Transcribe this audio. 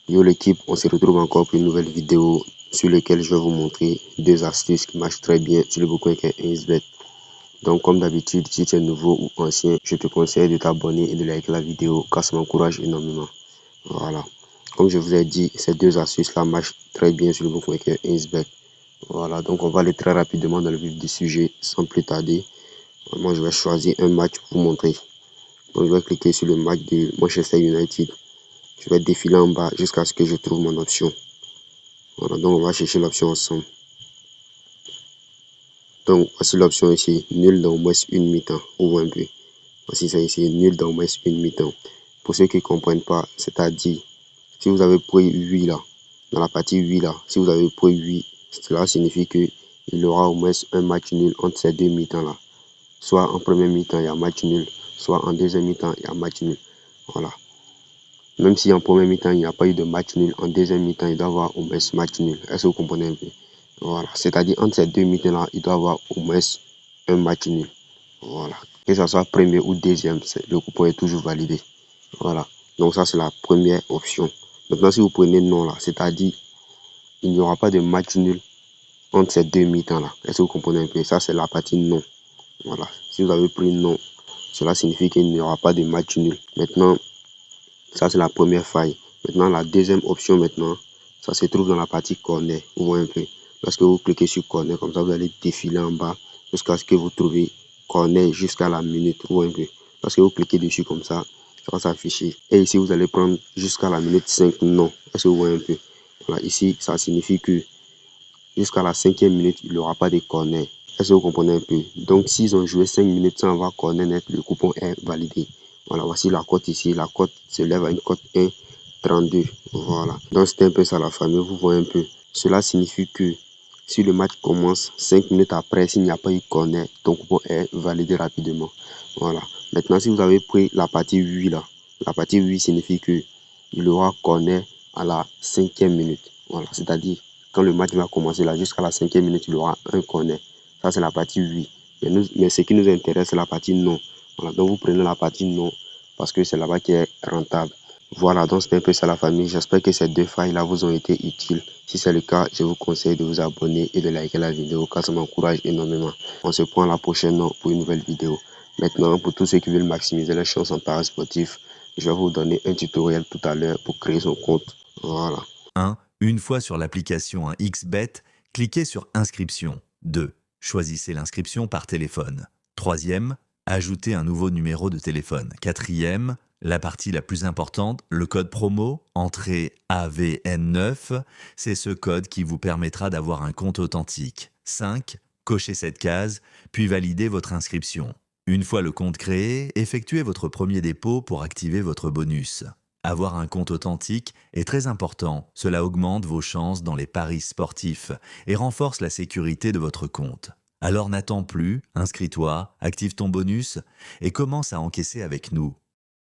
Yo l'équipe, on se retrouve encore pour une nouvelle vidéo sur laquelle je vais vous montrer deux astuces qui marchent très bien sur le bookmaker 1xBet. Donc comme d'habitude, si tu es nouveau ou ancien, je te conseille de t'abonner et de liker la vidéo car ça m'encourage énormément. Voilà. Comme je vous ai dit, ces deux astuces-là marchent très bien sur le bookmaker 1xBet. Voilà, donc on va aller très rapidement dans le vif du sujet sans plus tarder. Moi, je vais choisir un match pour vous montrer. Donc je vais cliquer sur le match de Manchester United. Je vais défiler en bas jusqu'à ce que je trouve mon option. Voilà, donc on va chercher l'option ensemble. Donc voici l'option ici, nul dans au moins une mi-temps. Ouvre un peu. Voici ça ici, nul dans au moins une mi-temps. Pour ceux qui ne comprennent pas, c'est-à-dire, si vous avez pris 8 là, dans la partie 8 là, si vous avez pris 8, cela signifie qu'il y aura au moins un match nul entre ces deux mi-temps là. Soit en première mi-temps, il y a match nul, soit en deuxième mi-temps, il y a match nul. Voilà. Même si en première mi-temps, il n'y a pas eu de match nul, en deuxième mi-temps, il doit y avoir au moins match nul. Est-ce que vous comprenez un peu? Voilà. C'est-à-dire, entre ces deux mi-temps-là, il doit y avoir au moins un match nul. Voilà. Que ce soit premier ou deuxième, le coupon est toujours validé. Voilà. Donc, ça, c'est la première option. Maintenant, si vous prenez non là, c'est-à-dire, il n'y aura pas de match nul entre ces deux mi-temps-là. Est-ce que vous comprenez un peu? Ça, c'est la partie non. Voilà. Si vous avez pris non, cela signifie qu'il n'y aura pas de match nul. Maintenant, ça, c'est la première faille. Maintenant, la deuxième option, maintenant, ça se trouve dans la partie corner. Vous voyez un peu. Lorsque vous cliquez sur corner, comme ça, vous allez défiler en bas jusqu'à ce que vous trouviez corner jusqu'à la minute. Vous voyez un peu. Lorsque vous cliquez dessus comme ça va s'afficher. Et ici, vous allez prendre jusqu'à la minute 5 non. Est-ce que vous voyez un peu? Voilà, ici, ça signifie que jusqu'à la cinquième minute, il n'y aura pas de corner. Est-ce que vous comprenez un peu? Donc, s'ils ont joué 5 minutes sans avoir corner net, le coupon est validé. Voilà, voici la cote ici. La cote s'élève à une cote 1,32. Voilà. Donc, c'est un peu ça la famille. Vous voyez un peu. Cela signifie que si le match commence 5 minutes après, s'il n'y a pas eu corner, ton coupon est validé rapidement. Voilà. Maintenant, si vous avez pris la partie 8 là, la partie 8 signifie que il aura corner à la cinquième minute. Voilà. C'est-à-dire, quand le match va commencer là, jusqu'à la cinquième minute, il aura un corner. Ça, c'est la partie 8. Mais ce qui nous intéresse, c'est la partie non. Voilà, donc vous prenez la partie non parce que c'est là-bas qui est rentable. Voilà, donc c'est un peu ça la famille. J'espère que ces deux failles-là vous ont été utiles. Si c'est le cas, je vous conseille de vous abonner et de liker la vidéo car ça m'encourage énormément. On se prend la prochaine pour une nouvelle vidéo. Maintenant, pour tous ceux qui veulent maximiser les chances en paris sportif, je vais vous donner un tutoriel tout à l'heure pour créer son compte. Voilà. 1. Une fois sur l'application 1xBet, cliquez sur Inscription. 2. Choisissez l'inscription par téléphone. 3e. Ajoutez un nouveau numéro de téléphone. 4e. La partie la plus importante, le code promo, entrée AVN9, c'est ce code qui vous permettra d'avoir un compte authentique. 5. Cochez cette case, puis validez votre inscription. Une fois le compte créé, effectuez votre premier dépôt pour activer votre bonus. Avoir un compte authentique est très important, cela augmente vos chances dans les paris sportifs et renforce la sécurité de votre compte. Alors n'attends plus, inscris-toi, active ton bonus et commence à encaisser avec nous.